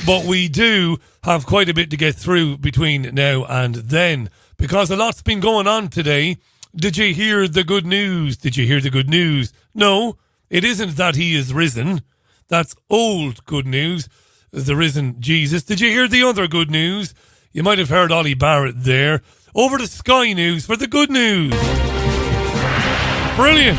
But we do have quite a bit to get through between now and then, because a lot's been going on today. Did you hear the good news? Did you hear the good news? No, it isn't that he is risen. That's old good news. The risen Jesus. Did you hear the other good news? You might have heard Ollie Barrett there. Over to Sky News for the good news. Brilliant.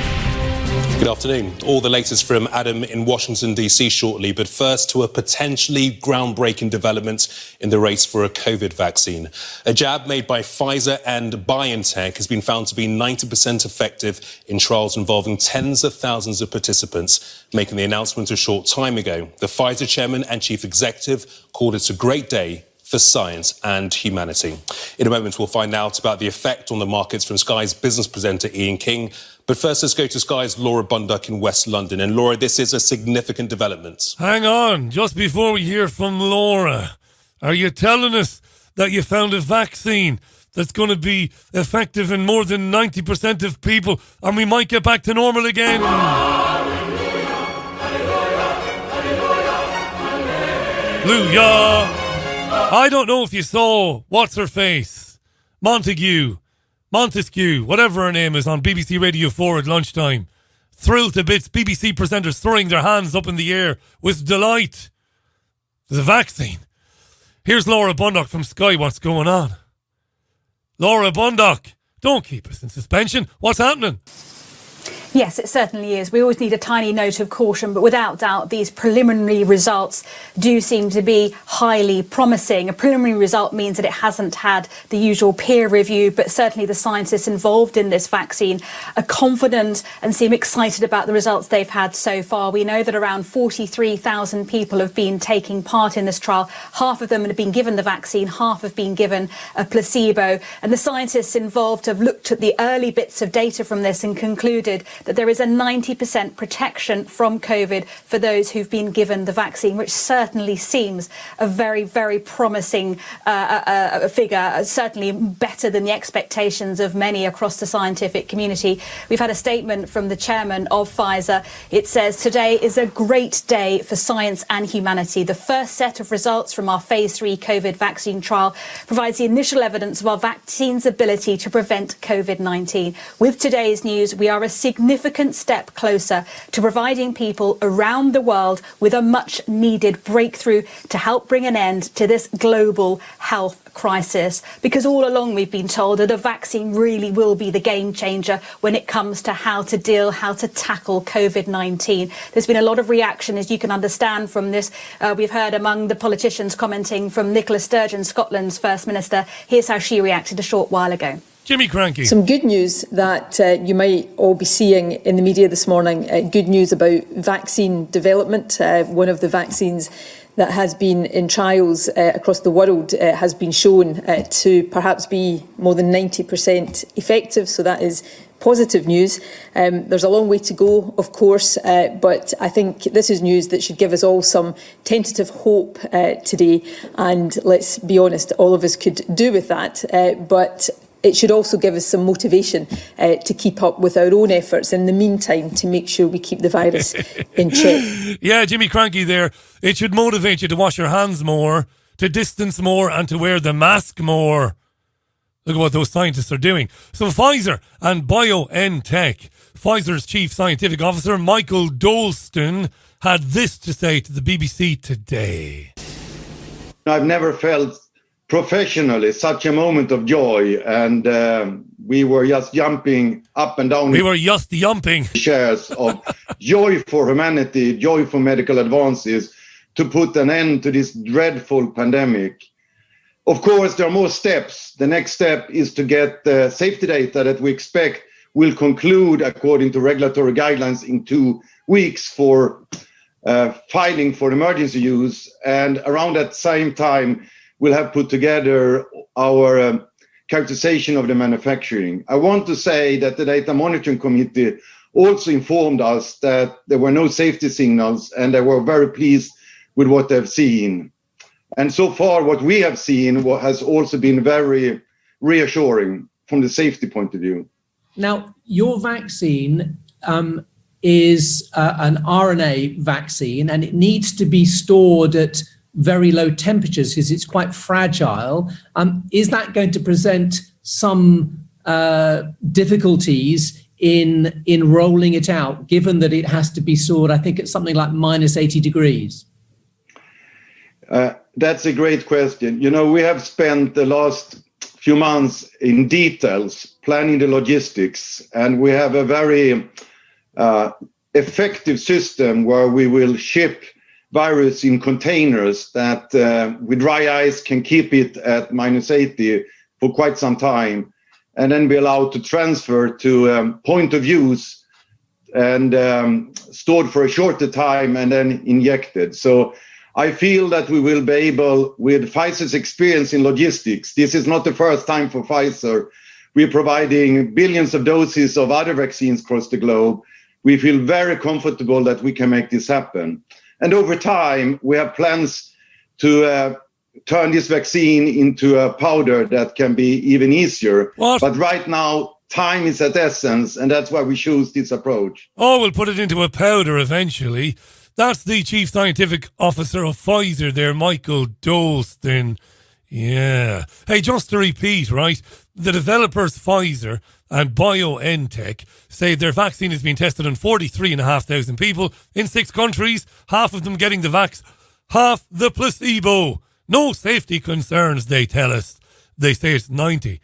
Good afternoon. All the latest from Adam in Washington, D.C. shortly. But first to a potentially groundbreaking development in the race for a COVID vaccine. A jab made by Pfizer and BioNTech has been found to be 90% effective in trials involving tens of thousands of participants, making the announcement a short time ago. The Pfizer chairman and chief executive called it a great day for science and humanity. In a moment, we'll find out about the effect on the markets from Sky's business presenter Ian King. But first, let's go to Sky's Laura Bundock in West London. And Laura, this is a significant development. Hang on, just before we hear from Laura, are you telling us that you found a vaccine that's going to be effective in more than 90% of people and we might get back to normal again? Hallelujah! I don't know if you saw What's-Her-Face, Montesquieu, whatever her name is, on BBC Radio 4 at lunchtime. Thrilled to bits, BBC presenters throwing their hands up in the air with delight. The vaccine. Here's Laura Bundock from Sky. What's going on? Laura Bundock, don't keep us in suspension. What's happening? Yes, it certainly is. We always need a tiny note of caution, but without doubt, these preliminary results do seem to be highly promising. A preliminary result means that it hasn't had the usual peer review, but certainly the scientists involved in this vaccine are confident and seem excited about the results they've had so far. We know that around 43,000 people have been taking part in this trial. Half of them have been given the vaccine, half have been given a placebo. And the scientists involved have looked at the early bits of data from this and concluded that there is a 90% protection from COVID for those who've been given the vaccine, which certainly seems a very, very promising figure, certainly better than the expectations of many across the scientific community. We've had a statement from the chairman of Pfizer. It says, "Today is a great day for science and humanity. The first set of results from our phase 3 COVID vaccine trial provides the initial evidence of our vaccine's ability to prevent COVID-19. With today's news, we are a significant step closer to providing people around the world with a much needed breakthrough to help bring an end to this global health crisis." Because all along we've been told that a vaccine really will be the game changer when it comes to how to tackle COVID-19. There's been a lot of reaction, as you can understand from this. We've heard among the politicians commenting from Nicola Sturgeon, Scotland's First Minister. Here's how she reacted a short while ago. Jimmy Cranky. Some good news that you might all be seeing in the media this morning. Good news about vaccine development. One of the vaccines that has been in trials across the world has been shown to perhaps be more than 90% effective. So that is positive news. There's a long way to go, of course, but I think this is news that should give us all some tentative hope today. And let's be honest, all of us could do with that. But it should also give us some motivation to keep up with our own efforts in the meantime to make sure we keep the virus in check. Yeah, Jimmy Cranky there. It should motivate you to wash your hands more, to distance more, and to wear the mask more. Look at what those scientists are doing. So Pfizer and BioNTech. Pfizer's chief scientific officer, Michael Dolston, had this to say to the BBC today. I've never felt professionally such a moment of joy, and we were just jumping up and down. We were just jumping. Shares of joy for humanity, joy for medical advances, to put an end to this dreadful pandemic. Of course, there are more steps. The next step is to get the safety data that we expect will conclude, according to regulatory guidelines, in 2 weeks for filing for emergency use. And around that same time, we'll have put together our characterization of the manufacturing. I want to say that the Data Monitoring Committee also informed us that there were no safety signals, and they were very pleased with what they've seen. And so far, what we have seen has also been very reassuring from the safety point of view. Now, your vaccine is an RNA vaccine, and it needs to be stored at very low temperatures because it's quite fragile. Is that going to present some difficulties in rolling it out, given that it has to be stored, I think it's something like minus 80 degrees? That's a great question. You know, we have spent the last few months in details planning the logistics, and we have a very effective system where we will ship virus in containers that with dry ice can keep it at minus 80 for quite some time, and then be allowed to transfer to point of use and stored for a shorter time and then injected. So I feel that we will be able, with Pfizer's experience in logistics, this is not the first time for Pfizer. We're providing billions of doses of other vaccines across the globe. We feel very comfortable that we can make this happen. And over time, we have plans to turn this vaccine into a powder that can be even easier. What? But right now, time is at essence, and that's why we choose this approach. Oh, we'll put it into a powder eventually. That's the Chief Scientific Officer of Pfizer there, Michael Dolston. Yeah. Hey, just to repeat, right, the developers Pfizer and BioNTech say their vaccine has been tested on 43,500 people in 6 countries, half of them getting the vax, half the placebo. No safety concerns, they tell us. They say it's 90%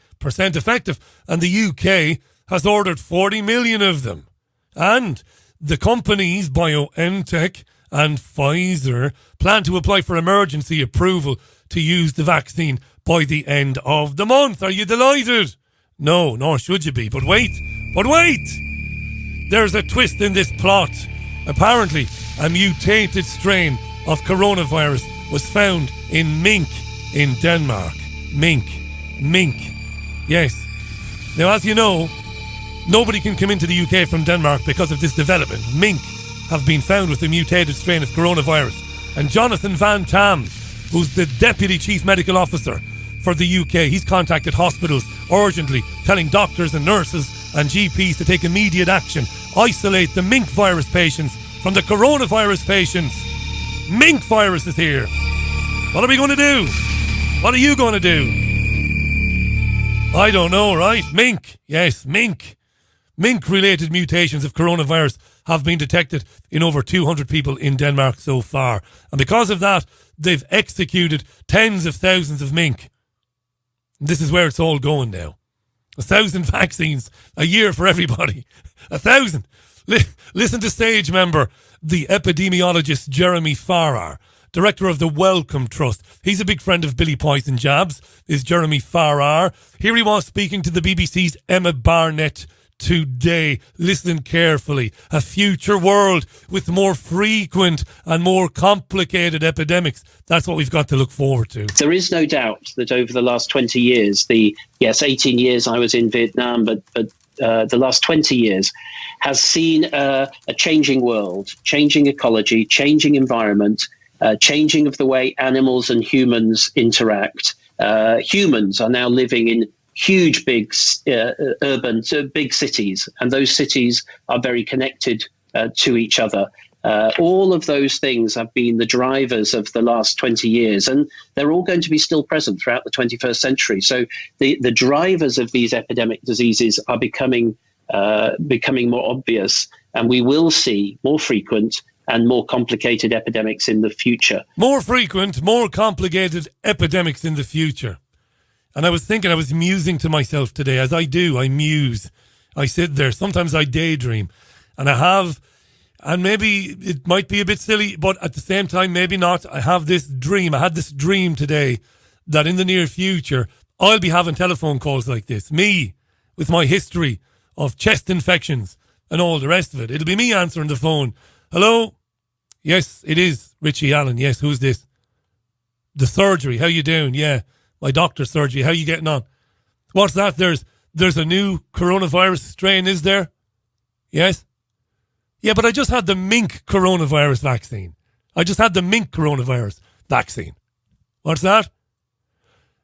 effective, and the UK has ordered 40 million of them. And the companies, BioNTech and Pfizer, plan to apply for emergency approval to use the vaccine by the end of the month. Are you delighted? No, nor should you be. But wait! There's a twist in this plot. Apparently, a mutated strain of coronavirus was found in mink in Denmark. Mink. Yes. Now, as you know, nobody can come into the UK from Denmark because of this development. Mink have been found with a mutated strain of coronavirus. And Jonathan Van Tam, who's the Deputy Chief Medical Officer for the UK, he's contacted hospitals urgently, telling doctors and nurses and GPs to take immediate action. Isolate the mink virus patients from the coronavirus patients. Mink virus is here. What are we going to do? What are you going to do? I don't know, right? Mink. Yes, mink. Mink-related mutations of coronavirus have been detected in over 200 people in Denmark so far. And because of that, they've executed tens of thousands of mink. This is where it's all going now. 1,000 vaccines a year for everybody. 1,000. Listen to stage member, the epidemiologist Jeremy Farrar, director of the Wellcome Trust. He's a big friend of Billy Poison Jabs, is Jeremy Farrar. Here he was speaking to the BBC's Emma Barnett today. Listen carefully. A future world with more frequent and more complicated epidemics. That's what we've got to look forward to. There is no doubt that over the last 20 years, 18 years I was in Vietnam, but the last 20 years has seen a changing world, changing ecology, changing environment, changing of the way animals and humans interact. Humans are now living in huge, big big cities, and those cities are very connected to each other. All of those things have been the drivers of the last 20 years, and they're all going to be still present throughout the 21st century. So the drivers of these epidemic diseases are becoming more obvious, and we will see more frequent and more complicated epidemics in the future. More frequent, more complicated epidemics in the future. And I was musing to myself today, as I do, I muse. I sit there, sometimes I daydream, and maybe it might be a bit silly, but at the same time, maybe not. I had this dream today that in the near future, I'll be having telephone calls like this. Me, with my history of chest infections and all the rest of it. It'll be me answering the phone. Hello? Yes, it is Richie Allen. Yes, who's this? The surgery. How you doing? Yeah. My doctor's surgery. How you getting on? What's that? There's a new coronavirus strain, is there? Yes? Yeah, but I just had the mink coronavirus vaccine. What's that?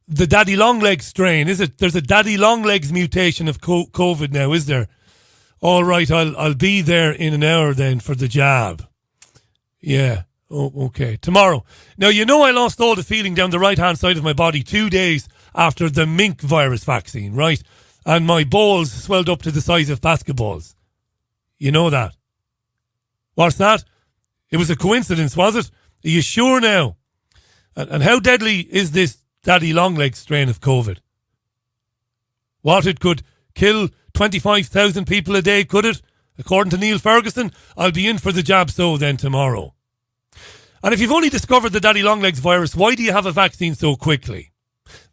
The daddy longlegs strain, is it? There's a daddy longlegs mutation of COVID now, is there? All right, I'll be there in an hour then for the jab. Yeah, Oh, okay. Tomorrow. Now, you know I lost all the feeling down the right-hand side of my body 2 days after the mink virus vaccine, right? And my balls swelled up to the size of basketballs. You know that. What's that? It was a coincidence, was it? Are you sure now? And how deadly is this daddy longlegs strain of COVID? What, it could kill 25,000 people a day, could it? According to Neil Ferguson, I'll be in for the jab then tomorrow. And if you've only discovered the daddy longlegs virus, why do you have a vaccine so quickly?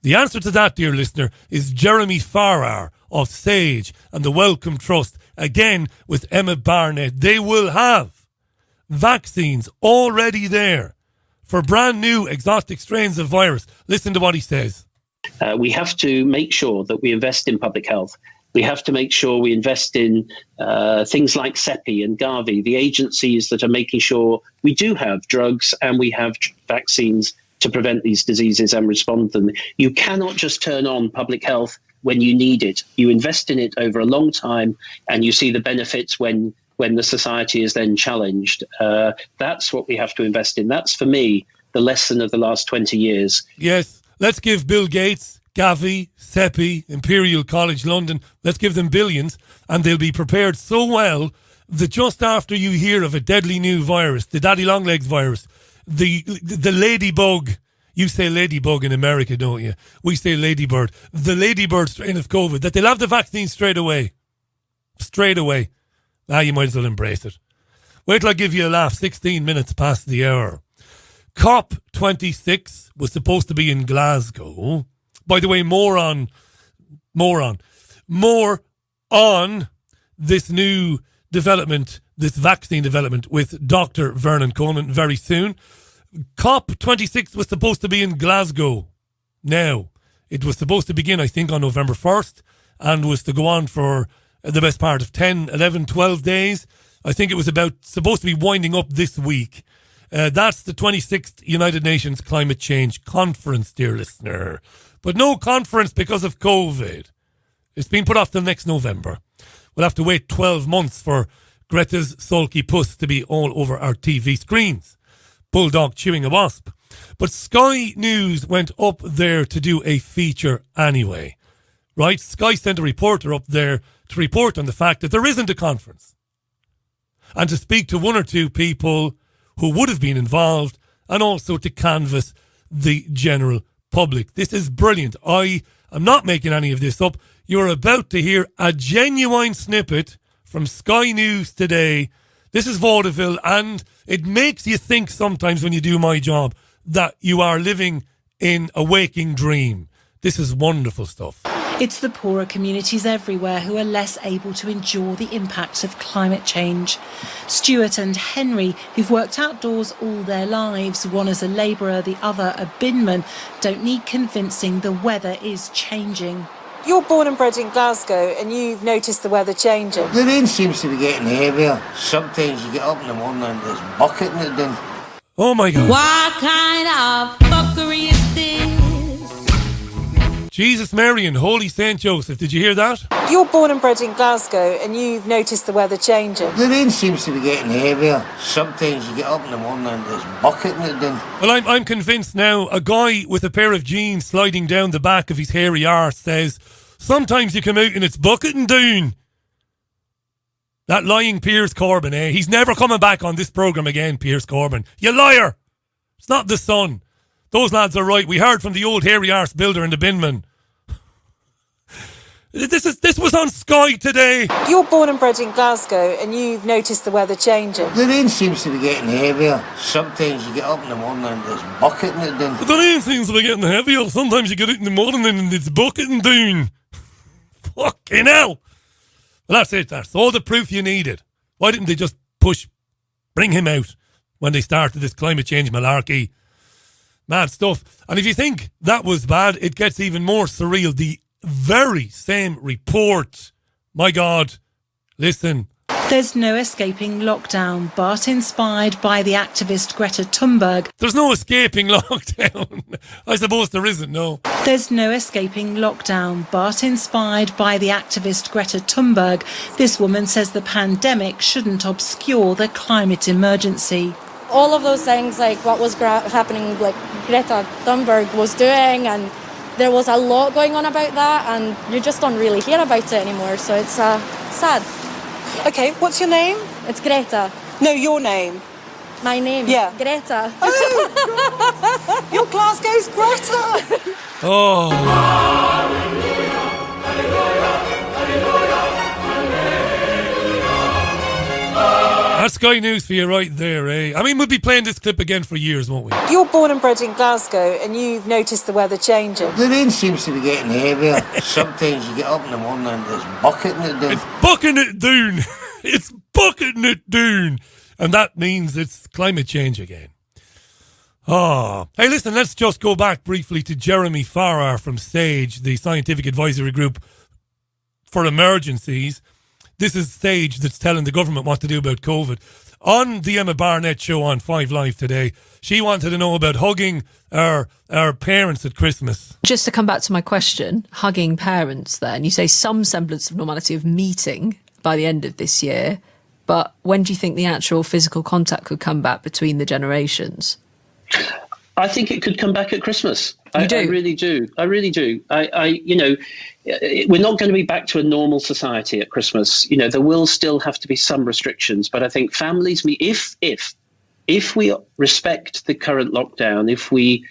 The answer to that, dear listener, is Jeremy Farrar of Sage and the Wellcome Trust, again with Emma Barnett. They will have vaccines already there for brand new exotic strains of virus. Listen to what he says. We have to make sure that we invest in public health. We have to make sure we invest in things like CEPI and Gavi, the agencies that are making sure we do have drugs and we have vaccines to prevent these diseases and respond to them. You cannot just turn on public health when you need it. You invest in it over a long time and you see the benefits when the society is then challenged. That's what we have to invest in. That's, for me, the lesson of the last 20 years. Yes, let's give Bill Gates, Gavi, CEPI, Imperial College London, let's give them billions, and they'll be prepared so well that just after you hear of a deadly new virus, the daddy longlegs virus, the ladybug, you say ladybug in America, don't you? We say ladybird. The ladybird strain of COVID, that they'll have the vaccine straight away. Straight away. You might as well embrace it. Wait till I give you a laugh. 16 minutes past the hour. COP26 was supposed to be in Glasgow. By the way, more on this new development, this vaccine development with Dr. Vernon Coleman very soon. COP26 was supposed to be in Glasgow. Now, it was supposed to begin, I think, on November 1st and was to go on for the best part of 10, 11, 12 days. I think it was supposed to be winding up this week. That's the 26th United Nations Climate Change Conference, dear listener. But no conference because of COVID. It's been put off till next November. We'll have to wait 12 months for Greta's sulky puss to be all over our TV screens. Bulldog chewing a wasp. But Sky News went up there to do a feature anyway. Right? Sky sent a reporter up there to report on the fact that there isn't a conference. And to speak to one or two people who would have been involved and also to canvass the general public. This is brilliant. I am not making any of this up. You're about to hear a genuine snippet from Sky News today. This is vaudeville, and it makes you think sometimes when you do my job that you are living in a waking dream. This is wonderful stuff. It's the poorer communities everywhere who are less able to endure the impacts of climate change. Stuart and Henry, who've worked outdoors all their lives, one as a labourer, the other a binman, don't need convincing the weather is changing. You're born and bred in Glasgow and you've noticed the weather changing. The rain seems to be getting heavier. Sometimes you get up in the morning and there's bucketing it down. Oh my God. What kind of fuckery is this? Jesus, Mary and Holy St. Joseph. Did you hear that? You're born and bred in Glasgow and you've noticed the weather changing. The rain seems to be getting heavier. Sometimes you get up in the morning and there's bucketing it down. Well, I'm convinced now. A guy with a pair of jeans sliding down the back of his hairy arse says, sometimes you come out and it's bucketing down. That lying Piers Corbyn, eh? He's never coming back on this programme again, Piers Corbyn. You liar! It's not the Sun. Those lads are right. We heard from the old hairy arse builder and the binman. This was on Sky today. You're born and bred in Glasgow and you've noticed the weather changing. The rain seems to be getting heavier. Sometimes you get up in the morning and there's bucketing it down. The rain seems to be getting heavier. Sometimes you get out in the morning and it's bucketing down. Fucking hell. Well, that's it. That's all the proof you needed. Why didn't they just bring him out when they started this climate change malarkey? Mad stuff. And if you think that was bad, it gets even more surreal. The very same report. My God. Listen. There's no escaping lockdown, but inspired by the activist Greta Thunberg. There's no escaping lockdown. I suppose there isn't, no. There's no escaping lockdown, but inspired by the activist Greta Thunberg, this woman says the pandemic shouldn't obscure the climate emergency. all of those things, like what was happening, like Greta Thunberg was doing, and there was a lot going on about that, and you just don't really hear about it anymore, so it's sad. Okay, what's your name? It's Greta. No, your name. My name? Yeah. Greta. Oh, you're Glasgow's Greta. Oh. That's Sky News for you right there, eh? I mean, we'll be playing this clip again for years, won't we? You're born and bred in Glasgow, and you've noticed the weather changing. The rain seems to be getting heavier. Sometimes you get up in the morning and it's bucketing it down. It's bucketing it down. It's bucketing it down. And that means it's climate change again. Oh. Hey, listen, let's just go back briefly to Jeremy Farrar from SAGE, the Scientific Advisory Group for Emergencies. This is SAGE that's telling the government what to do about COVID. On the Emma Barnett show on 5 Live today, she wanted to know about hugging our parents at Christmas. Just to come back to my question, hugging parents then, you say some semblance of normality of meeting by the end of this year, but when do you think the actual physical contact could come back between the generations? I think it could come back at Christmas. You do? I really do. I really do. We're not going to be back to a normal society at Christmas. You know, there will still have to be some restrictions, but I think families, if we respect the current lockdown, if we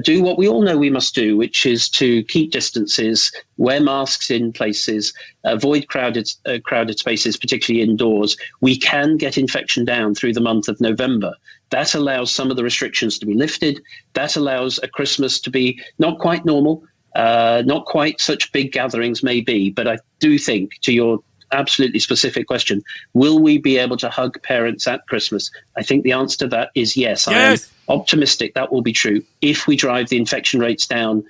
do what we all know we must do, which is to keep distances, wear masks in places, avoid crowded spaces, particularly indoors, we can get infection down through the month of November. That allows some of the restrictions to be lifted. That allows a Christmas to be not quite normal, not quite such big gatherings maybe. But I do think, to your absolutely specific question, will we be able to hug parents at Christmas? I think the answer to that is yes. Yes. I am optimistic that will be true if we drive the infection rates down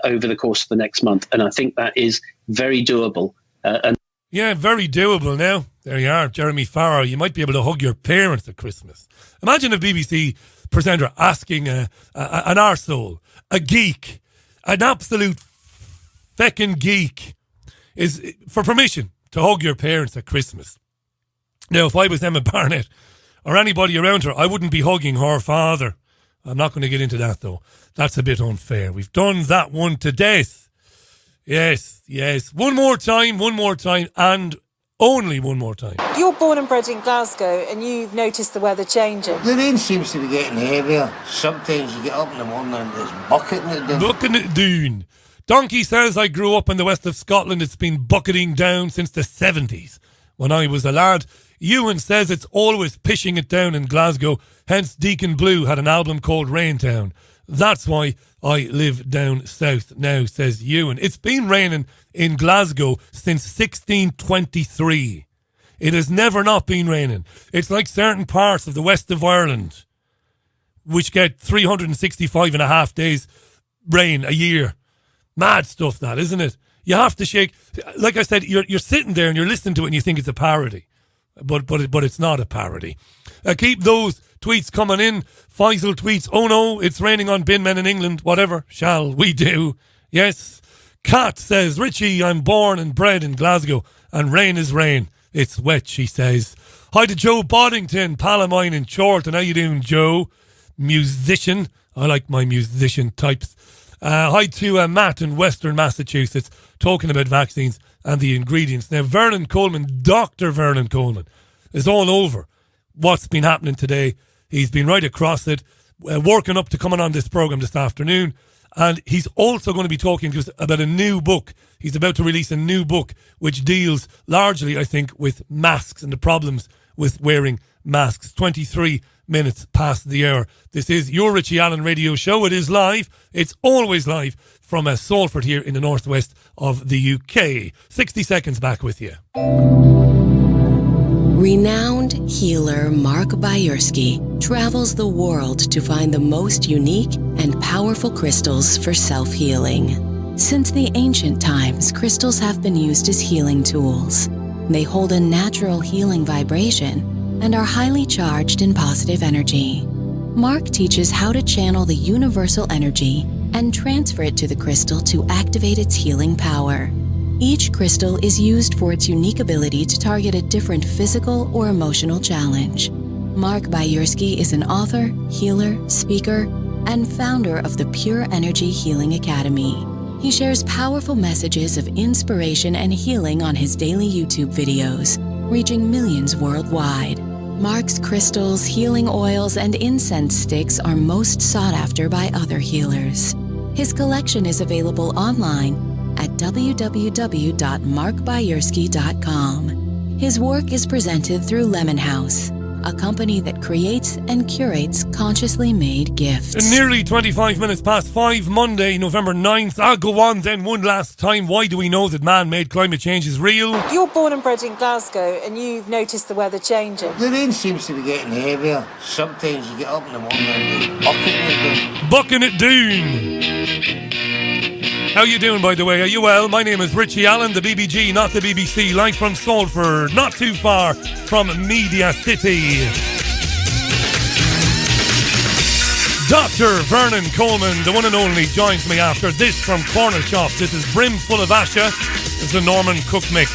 over the course of the next month. And I think that is very doable. Yeah, very doable now. There you are, Jeremy Farrar. You might be able to hug your parents at Christmas. Imagine a BBC presenter asking an arsehole, a geek, an absolute feckin' geek, is for permission to hug your parents at Christmas. Now, if I was Emma Barnett or anybody around her, I wouldn't be hugging her father. I'm not going to get into that, though. That's a bit unfair. We've done that one to death. Yes. One more time, and only one more time. You're born and bred in Glasgow, and you've noticed the weather changing. The rain seems to be getting heavier. Sometimes you get up in the morning and it's bucketing it down. Bucketing it down. Donkey says, I grew up in the west of Scotland. It's been bucketing down since the 70s when I was a lad. Ewan says it's always pishing it down in Glasgow. Hence Deacon Blue had an album called Raintown. That's why I live down south now, says Ewan. It's been raining in Glasgow since 1623. It has never not been raining. It's like certain parts of the west of Ireland, which get 365 and a half days rain a year. Mad stuff, that, isn't it? You have to shake. Like I said, you're sitting there and you're listening to it and you think it's a parody. But it's not a parody. Keep those tweets coming in. Faisal tweets, oh no, it's raining on bin men in England. Whatever shall we do? Yes. Kat says, Richie, I'm born and bred in Glasgow and rain is rain. It's wet, she says. Hi to Joe Boddington, pal of mine in Chorlton. How you doing, Joe? Musician. I like my musician types. Hi to Matt in Western Massachusetts, talking about vaccines and the ingredients. Now, Vernon Coleman, Dr. Vernon Coleman, is all over what's been happening today. He's been right across it, working up to coming on this programme this afternoon. And he's also going to be talking to us about a new book. He's about to release a new book which deals largely, I think, with masks and the problems with wearing masks. 23 minutes past the hour. This is your Richie Allen radio show. It is live. It's always live from Salford here in the northwest of the UK. 60 seconds back with you. Renowned healer Mark Bayersky travels the world to find the most unique and powerful crystals for self-healing. Since the ancient times, crystals have been used as healing tools. They hold a natural healing vibration and are highly charged in positive energy. Mark teaches how to channel the universal energy and transfer it to the crystal to activate its healing power. Each crystal is used for its unique ability to target a different physical or emotional challenge. Mark Bajerski is an author, healer, speaker, and founder of the Pure Energy Healing Academy. He shares powerful messages of inspiration and healing on his daily YouTube videos, reaching millions worldwide. Mark's crystals, healing oils, and incense sticks are most sought after by other healers. His collection is available online at www.markbajerski.com. His work is presented through Lemon House, a company that creates and curates consciously made gifts. Nearly 25 minutes past 5, Monday, November 9th. I'll go on then one last time. Why do we know that man-made climate change is real? You're born and bred in Glasgow and you've noticed the weather changing. The rain seems to be getting heavier. Sometimes you get up in the morning and you're bucking it down. How you doing, by the way? Are you well? My name is Richie Allen, the BBG, not the BBC, live from Salford, not too far from Media City. Dr. Vernon Coleman, the one and only, joins me after this from Corner Shop. This is Brim Full of Asha. It's the Norman Cook Mix.